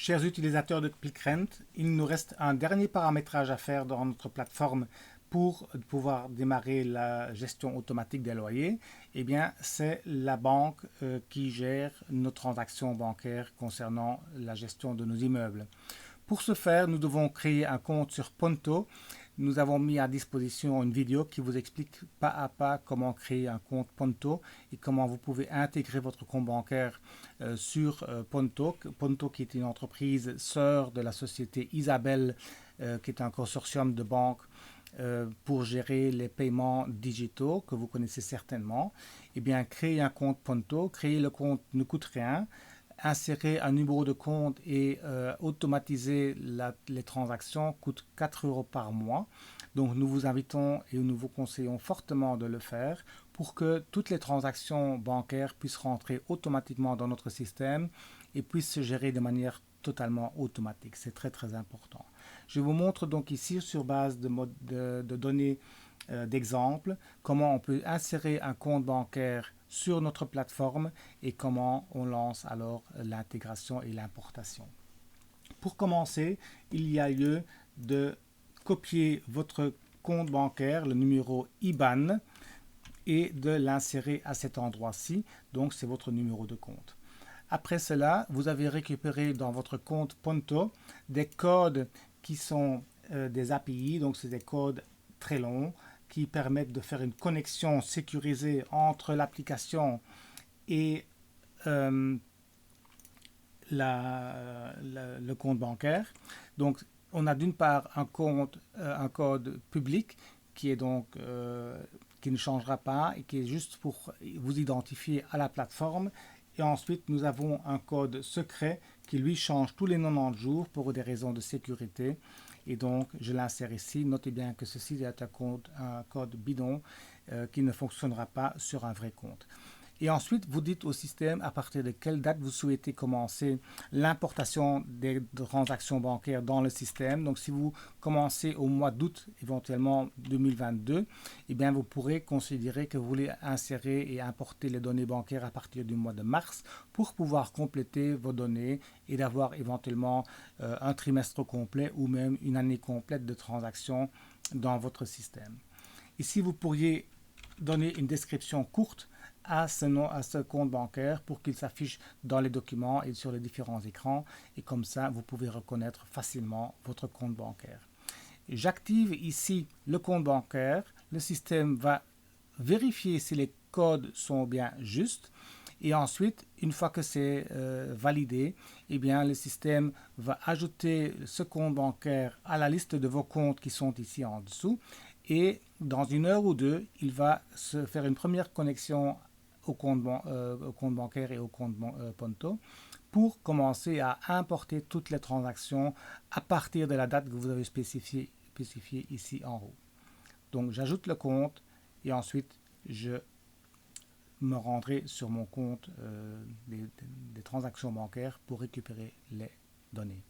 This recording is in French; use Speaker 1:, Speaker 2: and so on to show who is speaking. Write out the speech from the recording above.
Speaker 1: Chers utilisateurs de ClickRent, il nous reste un dernier paramétrage à faire dans notre plateforme pour pouvoir démarrer la gestion automatique des loyers. Eh bien, c'est la banque qui gère nos transactions bancaires concernant la gestion de nos immeubles. Pour ce faire, nous devons créer un compte sur Ponto. Nous avons mis à disposition une vidéo qui vous explique pas à pas comment créer un compte Ponto et comment vous pouvez intégrer votre compte bancaire sur Ponto. Ponto qui est une entreprise sœur de la société Isabelle, qui est un consortium de banques pour gérer les paiements digitaux que vous connaissez certainement. Eh bien, créer un compte Ponto, créer le compte ne coûte rien. Insérer un numéro de compte et automatiser les transactions coûte 4 € par mois. Donc nous vous invitons et nous vous conseillons fortement de le faire pour que toutes les transactions bancaires puissent rentrer automatiquement dans notre système et puissent se gérer de manière totalement automatique. C'est très très important. Je vous montre donc ici sur base de données d'exemples comment on peut insérer un compte bancaire sur notre plateforme et comment on lance alors l'intégration et l'importation. Pour commencer, il y a lieu de copier votre compte bancaire, le numéro IBAN, et de l'insérer à cet endroit-ci. Donc c'est votre numéro de compte. Après cela, vous avez récupéré dans votre compte Ponto des codes qui sont des API, donc c'est des codes très longs qui permettent de faire une connexion sécurisée entre l'application et le compte bancaire. Donc, on a d'une part un code public qui est donc qui ne changera pas et qui est juste pour vous identifier à la plateforme. Et ensuite, nous avons un code secret qui lui change tous les 90 jours pour des raisons de sécurité. Et donc, je l'insère ici. Notez bien que ceci est un code bidon qui ne fonctionnera pas sur un vrai compte. Et ensuite, vous dites au système à partir de quelle date vous souhaitez commencer l'importation des transactions bancaires dans le système. Donc, si vous commencez au mois d'août, éventuellement 2022, eh bien, vous pourrez considérer que vous voulez insérer et importer les données bancaires à partir du mois de mars pour pouvoir compléter vos données et d'avoir éventuellement un trimestre complet ou même une année complète de transactions dans votre système. Ici, vous pourriez donner une description courte à ce compte bancaire pour qu'il s'affiche dans les documents et sur les différents écrans et comme ça vous pouvez reconnaître facilement votre compte bancaire. J'active ici le compte bancaire, le système va vérifier si les codes sont bien justes et ensuite une fois que c'est validé, eh bien, le système va ajouter ce compte bancaire à la liste de vos comptes qui sont ici en dessous et dans une heure ou deux, il va se faire une première connexion au compte bancaire et au compte Ponto pour commencer à importer toutes les transactions à partir de la date que vous avez spécifiée ici en haut. Donc j'ajoute le compte et ensuite je me rendrai sur mon compte des transactions bancaires pour récupérer les données.